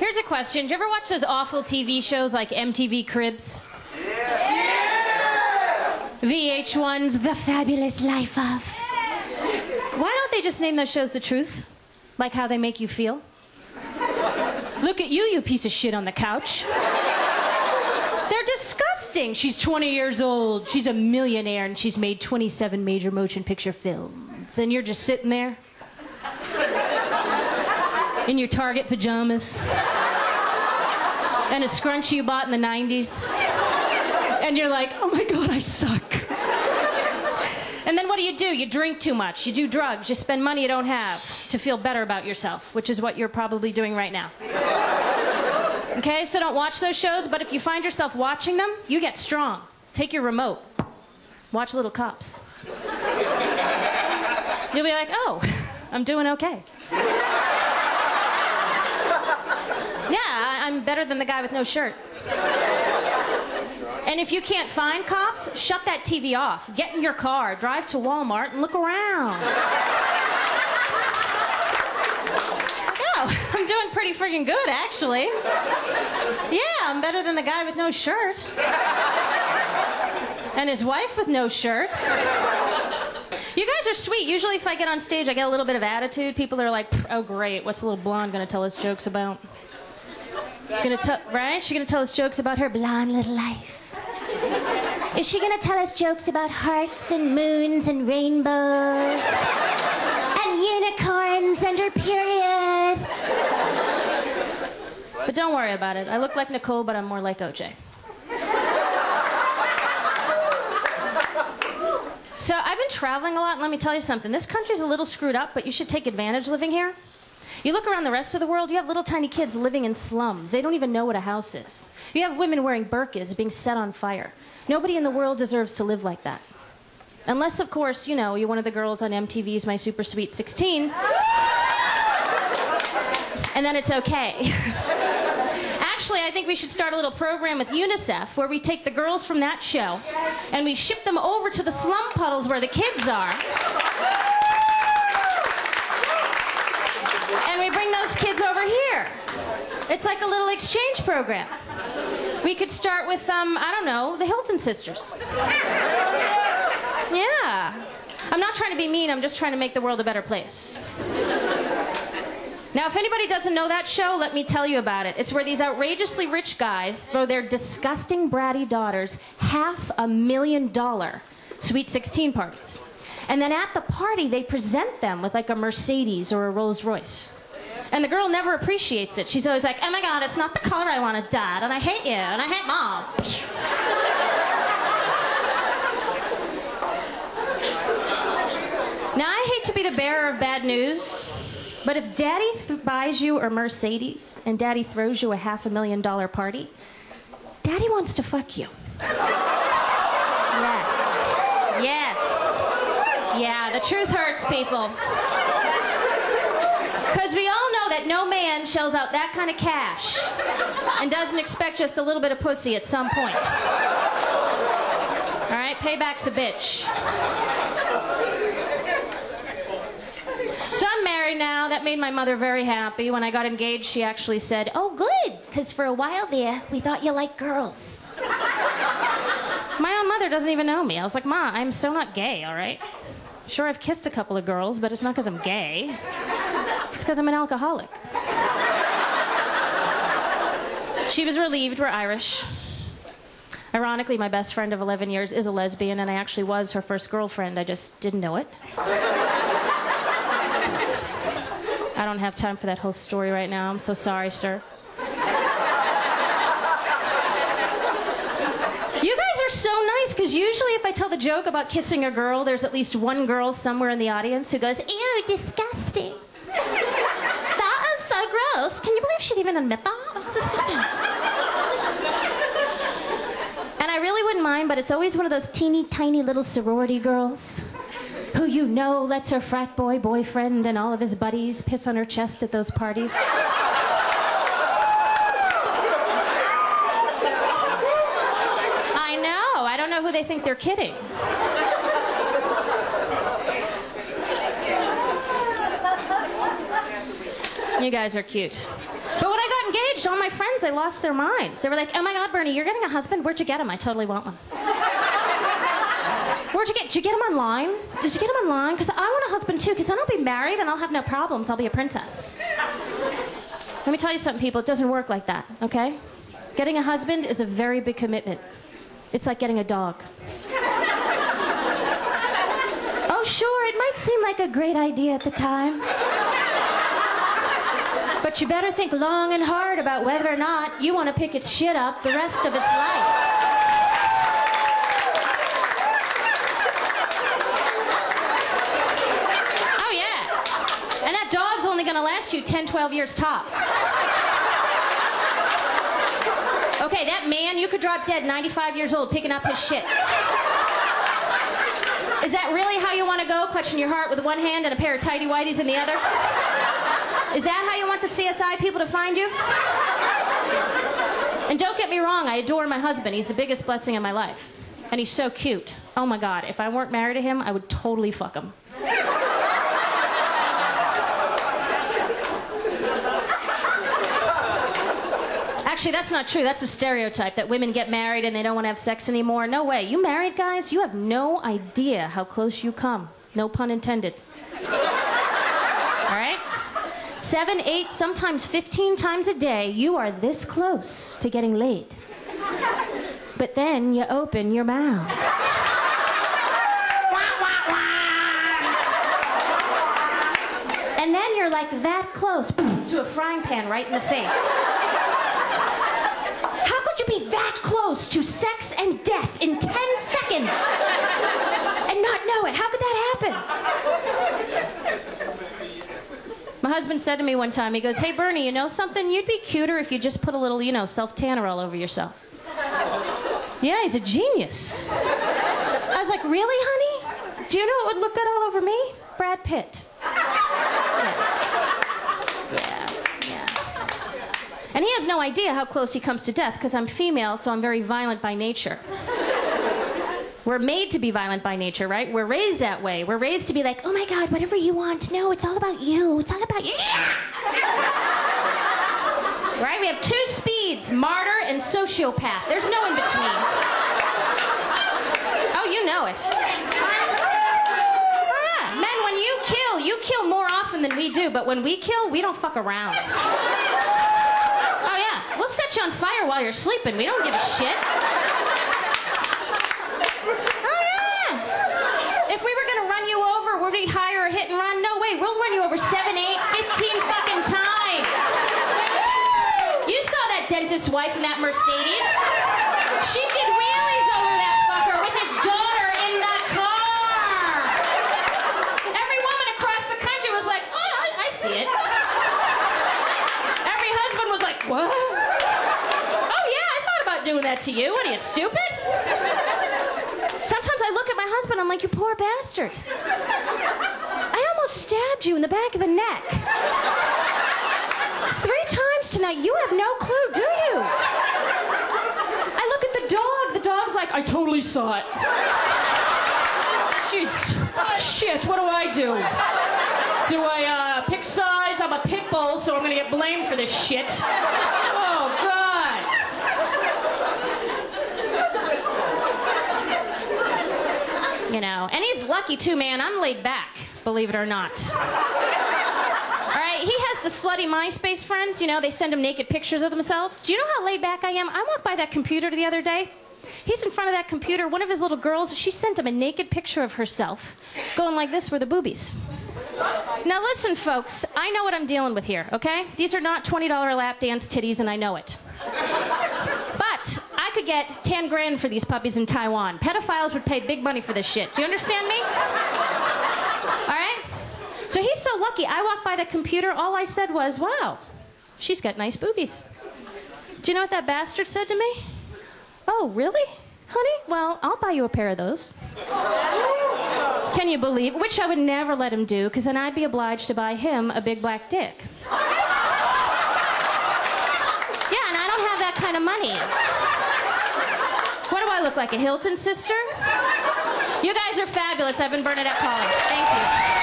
Here's a question. Did you ever watch those awful TV shows like MTV Cribs? Yeah. VH1's The Fabulous Life of. Why don't they just name those shows The Truth? Like how they make you feel? Look at you, you piece of shit on the couch. They're disgusting. She's 20 years old. She's a millionaire and she's made 27 major motion picture films. And you're just sitting there in your Target pajamas and a scrunchie you bought in the 90s. And you're like, oh my God, I suck. And then what do? You drink too much. You do drugs. You spend money you don't have to feel better about yourself, which is what you're probably doing right now. Okay, so don't watch those shows, but if you find yourself watching them, you get strong. Take your remote. Watch Little Cops. You'll be like, oh, I'm doing okay. Yeah, I'm better than the guy with no shirt. And if you can't find cops, shut that TV off. Get in your car, drive to Walmart, and look around. Oh, I'm doing pretty freaking good, actually. Yeah, I'm better than the guy with no shirt. And his wife with no shirt. You guys are sweet. Usually if I get on stage, I get a little bit of attitude. People are like, oh great, what's the little blonde gonna tell us jokes about? She's gonna tell, right? She's gonna tell us jokes about her blonde little life. Is she gonna tell us jokes about hearts and moons and rainbows and unicorns and her period? But don't worry about it. I look like Nicole, but I'm more like OJ. So I've been traveling a lot, and let me tell you something. This country's a little screwed up, but you should take advantage living here. You look around the rest of the world, you have little tiny kids living in slums. They don't even know what a house is. You have women wearing burqas being set on fire. Nobody in the world deserves to live like that. Unless, of course, you know, you're one of the girls on MTV's My Super Sweet 16. And then it's okay. Actually, I think we should start a little program with UNICEF where we take the girls from that show and we ship them over to the slum puddles where the kids are. And we bring those kids over here. It's like a little exchange program. We could start with, I don't know, the Hilton sisters. Yeah. I'm not trying to be mean, I'm just trying to make the world a better place. Now, if anybody doesn't know that show, let me tell you about it. It's where these outrageously rich guys throw their disgusting, bratty daughters $500,000 Sweet 16 parties. And then at the party, they present them with like a Mercedes or a Rolls Royce. And the girl never appreciates it. She's always like, oh my God, it's not the color I wanted, Dad, and I hate you, and I hate Mom. Now, I hate to be the bearer of bad news, but if Daddy buys you a Mercedes and Daddy throws you a $500,000 party, Daddy wants to fuck you. Yes. Yes. Yeah, the truth hurts, people. Because we all know that no man shells out that kind of cash and doesn't expect just a little bit of pussy at some point. All right, payback's a bitch. So I'm married now. That made my mother very happy. When I got engaged, she actually said, oh, good, because for a while there, we thought you liked girls. My own mother doesn't even know me. I was like, Ma, I'm so not gay, all right? Sure, I've kissed a couple of girls, but it's not because I'm gay. It's because I'm an alcoholic. She was relieved. We're Irish. Ironically, my best friend of 11 years is a lesbian, and I actually was her first girlfriend. I just didn't know it. I don't have time for that whole story right now. I'm so sorry, sir. You guys are so nice, because usually if I tell the joke about kissing a girl, there's at least one girl somewhere in the audience who goes, ew, disgusting. That is so gross. Can you believe she'd even admit that? That's disgusting. And I really wouldn't mind, but it's always one of those teeny tiny little sorority girls who you know lets her frat boy boyfriend and all of his buddies piss on her chest at those parties. I know. I don't know who they think they're kidding. You guys are cute. But when I got engaged, my friends, they lost their minds. They were like, oh my God, Bernie, you're getting a husband? Where'd you get him? I totally want one. Did you get him online? Did you get him online? Because I want a husband too, because then I'll be married and I'll have no problems. I'll be a princess. Let me tell you something, people. It doesn't work like that, okay? Getting a husband is a very big commitment. It's like getting a dog. Oh, sure, it might seem like a great idea at the time. But you better think long and hard about whether or not you want to pick its shit up the rest of its life. Oh, yeah. And that dog's only going to last you 10, 12 years tops. Okay, that man, you could drop dead 95 years old picking up his shit. Is that really how you want to go? Clutching your heart with one hand and a pair of tighty-whities in the other? Is that how you want the CSI people to find you? And don't get me wrong, I adore my husband. He's the biggest blessing in my life. And he's so cute. Oh my God, if I weren't married to him, I would totally fuck him. Actually, that's not true. That's a stereotype, that women get married and they don't want to have sex anymore. No way. You married guys, you have no idea how close you come. No pun intended. All right? 7, 8, sometimes 15 times a day, you are this close to getting laid. But then you open your mouth. And then you're like that close to a frying pan right in the face. How could you be that close to sex and death in 10 seconds and not know it? How could that happen? My husband said to me one time, he goes, hey, Bernie, you know something? You'd be cuter if you just put a little, self-tanner all over yourself. Yeah, he's a genius. I was like, really, honey? Do you know what would look good all over me? Brad Pitt. Yeah. And he has no idea how close he comes to death, because I'm female, so I'm very violent by nature. We're made to be violent by nature, right? We're raised that way. We're raised to be like, oh my God, whatever you want. No, it's all about you. It's all about you. Right? We have 2 speeds, martyr and sociopath. There's no in between. Oh, you know it. Oh, yeah. Men, when you kill more often than we do, but when we kill, we don't fuck around. Oh, yeah. We'll set you on fire while you're sleeping. We don't give a shit. Would we hire a hit and run? No way. We'll run you over 7, 8, 15 fucking times. You saw that dentist's wife in that Mercedes. She did wheelies over that fucker with his daughter in the car. Every woman across the country was like, oh, I see it. Every husband was like, what? Oh, yeah, I thought about doing that to you. What are you, stupid? Sometimes I look at my husband, I'm like, you poor bastard. I almost stabbed you in the back of the neck. 3 times tonight. You have no clue, do you? I look at the dog. The dog's like, I totally saw it. Jeez. Shit, what do I do? Do I pick sides? I'm a pit bull, so I'm going to get blamed for this shit. Oh, God. And he's lucky too, man. I'm laid back, believe it or not. All right, he has the slutty MySpace friends, they send him naked pictures of themselves. Do you know how laid back I am? I walked by that computer the other day. He's in front of that computer. One of his little girls, she sent him a naked picture of herself, going like this for the boobies. Now listen, folks, I know what I'm dealing with here, okay? These are not $20 lap dance titties, and I know it. But I could get 10 grand for these puppies in Taiwan. Pedophiles would pay big money for this shit. Do you understand me? All right? So he's so lucky. I walked by the computer. All I said was, wow, she's got nice boobies. Do you know what that bastard said to me? Oh, really? Honey? Well, I'll buy you a pair of those. Can you believe? Which I would never let him do, because then I'd be obliged to buy him a big black dick. Yeah, and I don't have that kind of money. What do I look like, a Hilton sister? You guys are fabulous. I've been Bernadette Pauley. Thank you.